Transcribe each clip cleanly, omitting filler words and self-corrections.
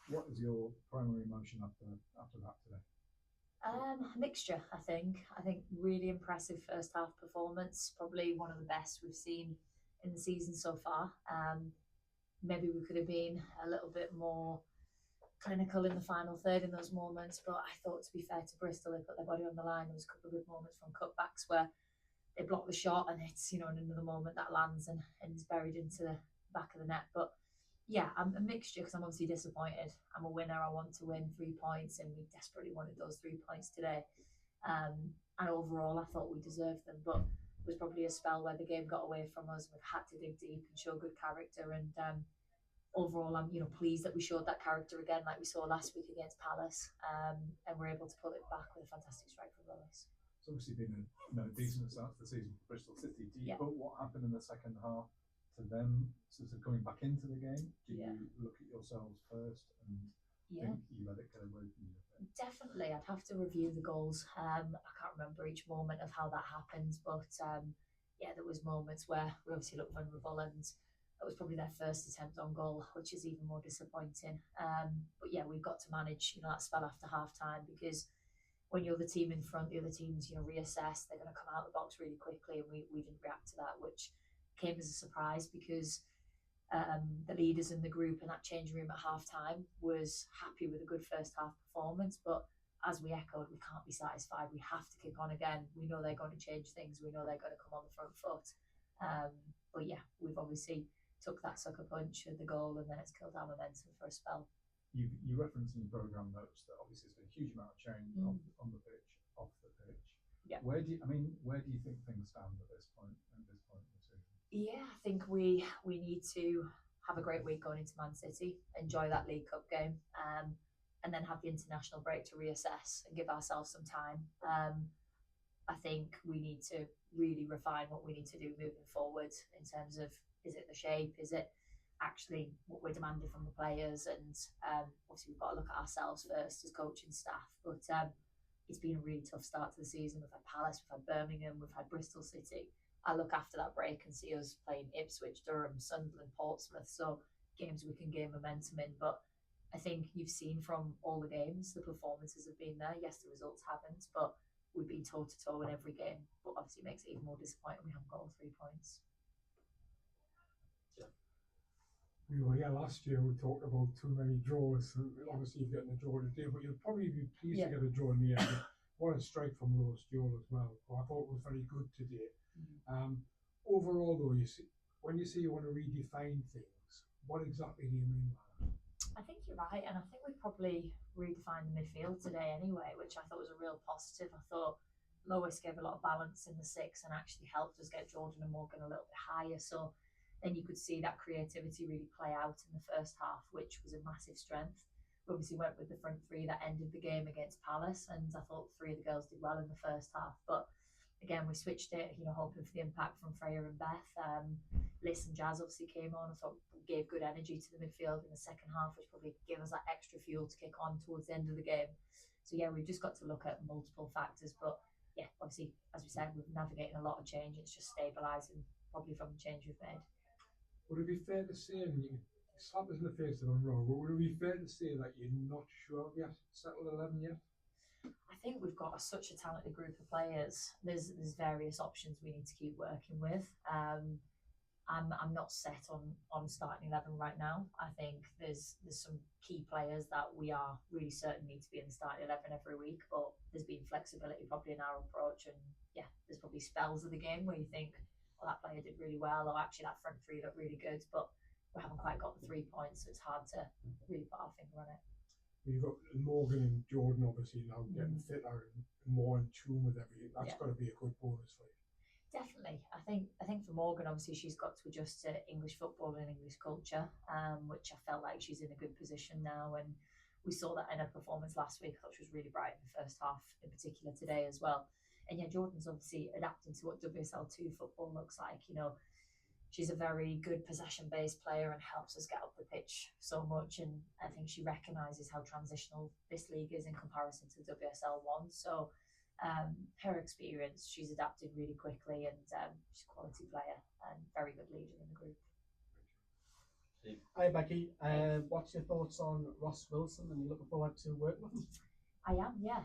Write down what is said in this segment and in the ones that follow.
What is your primary emotion after that today? Mixture, I think. I think really impressive first half performance, probably one of the best we've seen in the season so far. Maybe we could have been a little bit more clinical in the final third in those moments, but I thought, to be fair to Bristol, they put their body on the line. There was a couple of good moments from cutbacks where they block the shot and it's, in another moment that lands and is buried into the back of the net. But yeah, I'm a mixture because I'm obviously disappointed. I'm a winner. I want to win 3 points, and we desperately wanted those 3 points today. And overall, I thought we deserved them, but it was probably a spell where the game got away from us. We've had to dig deep and show good character. And overall, I'm pleased that we showed that character again, like we saw last week against Palace, and we're able to pull it back with a fantastic strike from Lewis. It's obviously been a decent start to the season for Bristol City. Do you put what happened in the second half to them sort of coming back into the game? Do you look at yourselves first and think you let it go away from you? Definitely, I'd have to review the goals. I can't remember each moment of how that happened, but there was moments where we obviously looked vulnerable, and that was probably their first attempt on goal, which is even more disappointing. But yeah, we've got to manage that spell after half time, because when you're the team in front, the other teams reassess. They're going to come out of the box really quickly, and we didn't react to that, which came as a surprise because the leaders in the group in that changing room at half time was happy with a good first half performance. But as we echoed, we can't be satisfied. We have to kick on again. We know they're going to change things. We know they're going to come on the front foot. But yeah, we've obviously took that sucker punch at the goal, and then it's killed our momentum for a spell. You referenced in your programme notes that obviously there's been a huge amount of change on the pitch, off the pitch. Yeah. Where do you think things stand at this point in the season? Yeah, I think we need to have a great week going into Man City, enjoy that League Cup game, and then have the international break to reassess and give ourselves some time. I think we need to really refine what we need to do moving forward in terms of, is it the shape? Is it actually what we're demanding from the players? And obviously we've got to look at ourselves first as coaching staff. But it's been a really tough start to the season. We've had Palace, we've had Birmingham, we've had Bristol City. I look after that break and see us playing Ipswich, Durham, Sunderland, Portsmouth. So games we can gain momentum in. But I think you've seen from all the games, the performances have been there. Yes, the results haven't, but we've been toe to toe in every game. But obviously it makes it even more disappointing we haven't got all 3 points. We were here last year, we talked about too many draws. Obviously you're getting a draw today, but you'll probably be pleased to get a draw in the end. What a strike from Lewis Joel as well. I thought it was very good today. Overall though, when you say you want to redefine things, what exactly do you mean by that? I think you're right, and I think we've probably redefined the midfield today anyway, which I thought was a real positive. I thought Lois gave a lot of balance in the six and actually helped us get Jordan and Morgan a little bit higher. So then you could see that creativity really play out in the first half, which was a massive strength. We obviously went with the front three that ended the game against Palace, and I thought 3 of the girls did well in the first half. But again, we switched it, hoping for the impact from Freya and Beth. Liz and Jazz obviously came on. I thought gave good energy to the midfield in the second half, which probably gave us that extra fuel to kick on towards the end of the game. So yeah, we've just got to look at multiple factors. But yeah, obviously, as we said, we're navigating a lot of change. It's just stabilising probably from the change we've made. Would it be fair to say, and you slap us in the face if I'm wrong, but would it be fair to say that you're not sure we have settled 11 yet? I think we've got such a talented group of players. There's various options we need to keep working with. I'm not set on starting 11 right now. I think there's some key players that we are really certain need to be in the starting 11 every week, but there's been flexibility probably in our approach, and yeah, there's probably spells of the game where you think, well, that player did really well, or actually that front three looked really good, but we haven't quite got the 3 points, so it's hard to really put our finger on it. You've got Morgan and Jordan obviously now getting fitter and more in tune with everything. That's got to be a good bonus for you. Definitely. I think for Morgan, obviously she's got to adjust to English football and English culture, which I felt like she's in a good position now, and we saw that in her performance last week. I thought she was really bright in the first half, in particular today as well. And yeah, Jordan's obviously adapting to what WSL2 football looks like. She's a very good possession-based player and helps us get up the pitch so much. And I think she recognises how transitional this league is in comparison to WSL1. So her experience, she's adapted really quickly, and she's a quality player and very good leader in the group. Hi Becky, what's your thoughts on Ross Wilson, and you looking forward to working with him? I am, yeah.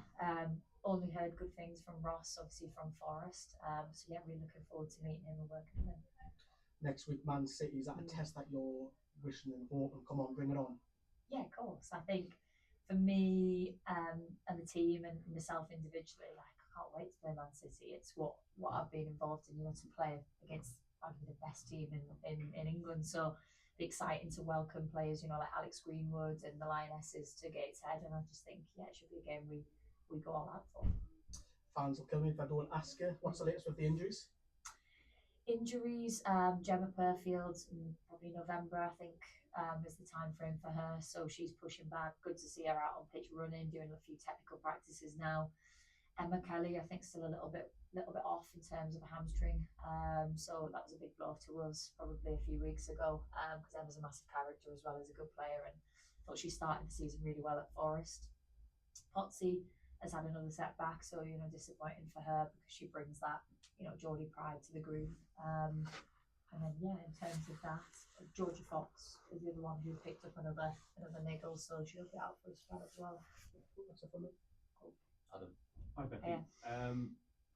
Only heard good things from Ross, obviously from Forest. So yeah, really looking forward to meeting him and working with him. Next week, Man City, is that a test that you're wishing and hoping? Come on, bring it on. Yeah, of course. I think for me and the team and myself individually, like I can't wait to play Man City. It's what I've been involved in, to play against probably the best team in England. So it'd be exciting to welcome players, like Alex Greenwood and the Lionesses to Gateshead. And I just think, yeah, it should be a game we go all out for. Fans will kill me if I don't ask you. What's the latest with the injuries? Injuries, Gemma Perfield, probably November, I think, is the time frame for her. So she's pushing back. Good to see her out on pitch running, doing a few technical practices now. Emma Kelly, I think, still a little bit off in terms of a hamstring. So that was a big blow to us probably a few weeks ago, because Emma's a massive character as well as a good player, and thought she started the season really well at Forest. Potsy has had another setback, so disappointing for her because she brings that Geordie pride to the group. And then in terms of that, Georgia Fox is the other one who picked up another niggle, so she'll be out for a spell as well. That's it for me. Adam. Hi Becky.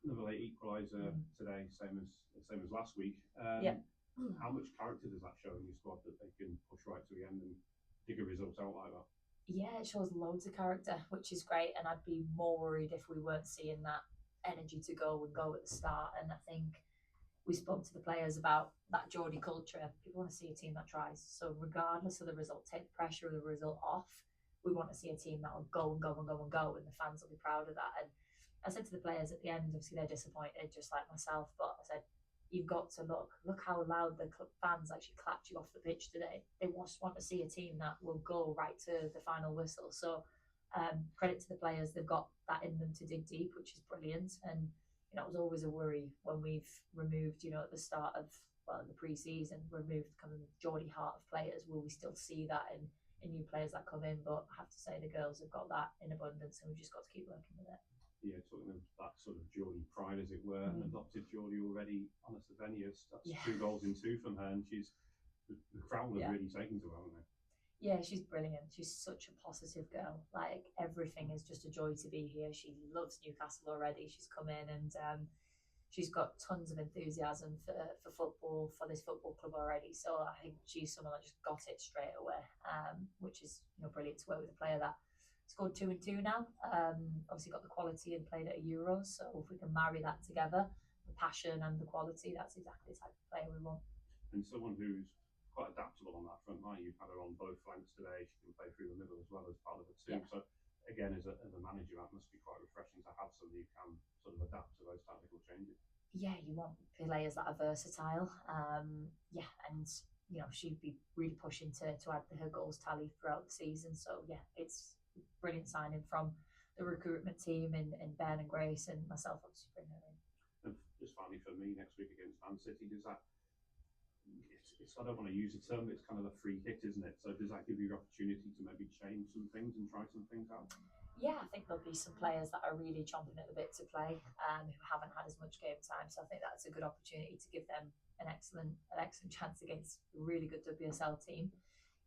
Another late equaliser today, same as last week. How much character does that show in your squad that they can push right to the end and dig a result out like that? Yeah, it shows loads of character, which is great, and I'd be more worried if we weren't seeing that energy to go at the start. And I think we spoke to the players about that Geordie culture. People want to see a team that tries. So regardless of the result, take the pressure of the result off. We want to see a team that will go and go and go and go, and the fans will be proud of that. And I said to the players at the end, obviously they're disappointed, just like myself, but I said, you've got to look how loud the fans actually clapped you off the pitch today. They just want to see a team that will go right to the final whistle. So credit to the players, they've got that in them to dig deep, which is brilliant. And it was always a worry when we've removed, at the start of the pre-season, removed kind of the Geordie heart of players. Will we still see that in new players that come in? But I have to say the girls have got that in abundance, and we've just got to keep working with it. Yeah, talking of that sort of Geordie pride, as it were, and adopted Geordie already on a Savenius. That's 2 goals in 2 from her, and the crowd was really taken to her, haven't they? Yeah, she's brilliant. She's such a positive girl. Like, everything is just a joy to be here. She loves Newcastle already. She's come in and she's got tons of enthusiasm for football, for this football club already. So I think she's someone that just got it straight away, which is brilliant to work with a player that scored 2 and 2 now. Obviously got the quality and played at a Euros. So if we can marry that together, the passion and the quality, that's exactly the type of player we want. And someone who's quite adaptable on that front line. You've had her on both flanks today. She can play through the middle as well as part of it too. So again, as a manager, that must be quite refreshing to have somebody who can sort of adapt to those tactical changes. Yeah, you want players that are versatile. And she'd be really pushing to add to her goals tally throughout the season. So yeah, it's a brilliant signing from the recruitment team and Ben and Grace and myself, obviously bring her in. And just finally for me, next week against Man City, does that? I don't want to use the term, but it's kind of a free hit, isn't it? So does that give you the opportunity to maybe change some things and try some things out? Yeah, I think there'll be some players that are really chomping at the bit to play, who haven't had as much game time. So I think that's a good opportunity to give them an excellent chance against a really good WSL team.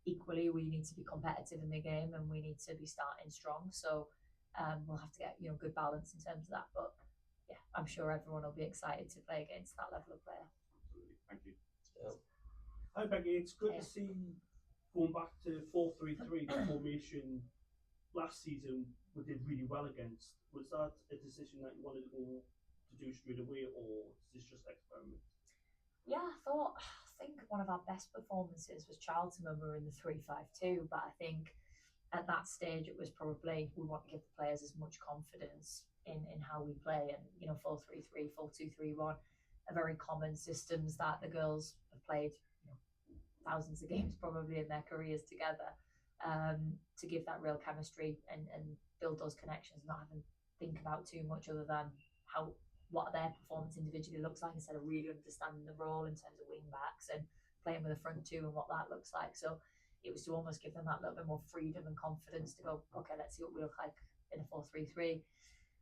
Equally, we need to be competitive in the game and we need to be starting strong. So we'll have to get good balance in terms of that. But yeah, I'm sure everyone will be excited to play against that level of player. Absolutely, thank you. Hi Becky, it's good to see going back to 4-3-3, the formation last season we did really well against. Was that a decision that you wanted to do straight away, or is this just experiment? Yeah, I think one of our best performances was Charlton when we were in the 3-5-2, but I think at that stage it was probably we want to give the players as much confidence in how we play, and 4-3-3, 4-2-3-1 are very common systems that the girls have played thousands of games probably in their careers together, to give that real chemistry and build those connections, not having to think about too much other than what their performance individually looks like, instead of really understanding the role in terms of wing backs and playing with a front two and what that looks like. So it was to almost give them that little bit more freedom and confidence to go, okay, let's see what we look like in a 4-3-3.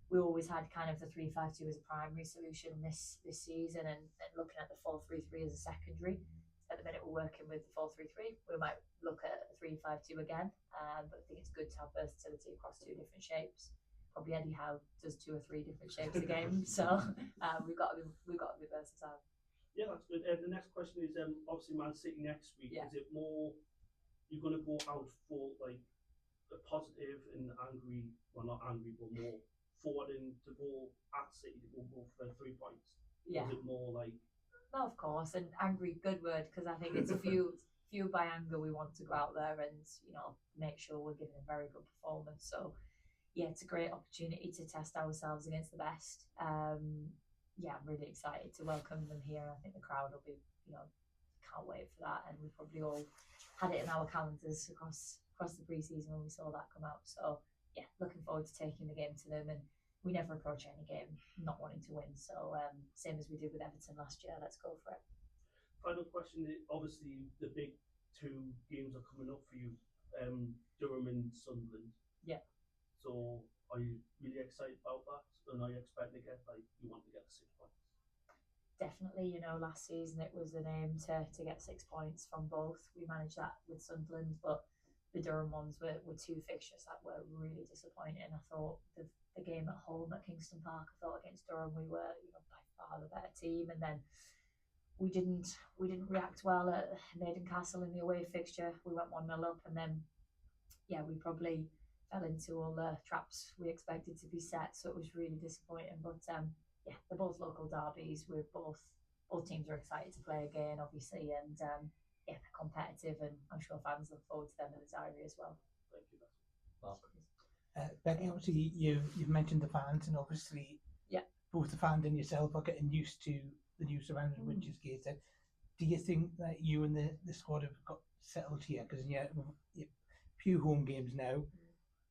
We always had kind of the 3-5-2 as a primary solution this season, and looking at the 4-3-3 as a secondary. at the minute we're working with the 4-3-3. We might look at a 3-5-2 again, but I think it's good to have versatility across two different shapes. Probably Eddie Howe does 2 or 3 different shapes a game, so we've got to be versatile. Yeah, that's good. The next question is obviously Man City next week. Yeah. Is it more you're going to go out for like a positive and angry, well not angry, but more forwarding to go at City to go for 3 points? Yeah. Is it more like? No, of course, and angry, good word, because I think it's fueled by anger. We want to go out there and make sure we're giving a very good performance. So yeah, it's a great opportunity to test ourselves against the best. Yeah, I'm really excited to welcome them here. I think the crowd will be, can't wait for that. And we probably all had it in our calendars across the pre-season when we saw that come out. So yeah, looking forward to taking the game to them. And we never approach any game not wanting to win. So same as we did with Everton last year. Let's go for it. Final question. Obviously, the big 2 games are coming up for you, Durham and Sunderland. Yeah. So are you really excited about that? And are you expecting to get you want to get the 6 points? Definitely, last season it was an aim to get 6 points from both. We managed that with Sunderland, but the Durham ones were 2 fixtures that were really disappointing. I thought the game at home at Kingston Park, I thought against Durham we were by far the better team, and then we didn't react well at Newcastle in the away fixture. We went 1-0 up, and then we probably fell into all the traps we expected to be set, so it was really disappointing. But they're both local derbies. Both teams are excited to play again, obviously, and they're competitive, and I'm sure fans look forward to them in the diary as well. Thank you. Well, Becky, obviously you've mentioned the fans, and obviously both the fans and yourself are getting used to the new surroundings, which is Gateshead. Do you think that you and the squad have got settled here? Because few home games now.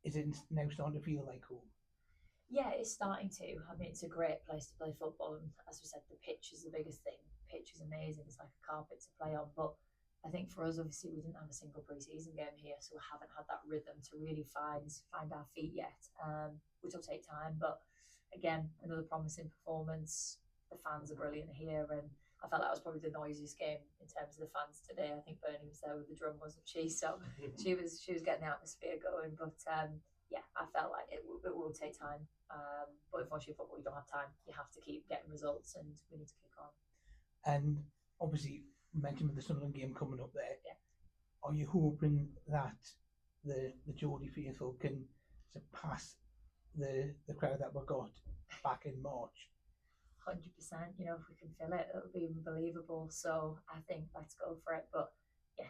Is it now starting to feel like home? Yeah, it's starting to. I mean, it's a great place to play football, and as we said, the pitch is the biggest thing. The pitch is amazing. It's like a carpet to play on. But I think for us, obviously, we didn't have a single pre-season game here, so we haven't had that rhythm to really find our feet yet, which will take time. But again, another promising performance. The fans are brilliant here, and I felt that was probably the noisiest game in terms of the fans today. I think Bernie was there with the drum, wasn't she? So she was getting the atmosphere going. But I felt like it will take time. But unfortunately, football, you don't have time. You have to keep getting results, and we need to kick on. And obviously, you mentioned with the Sunderland game coming up there. Yeah. Are you hoping that the Geordie faithful can surpass the crowd that we got back in March? 100%. If we can fill it, it'll be unbelievable. So I think let's go for it. But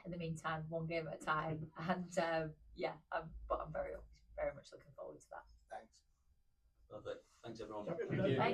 in the meantime, one game at a time. And I'm very, very much looking forward to that. Thanks. Perfect. Thanks everyone. Thank you.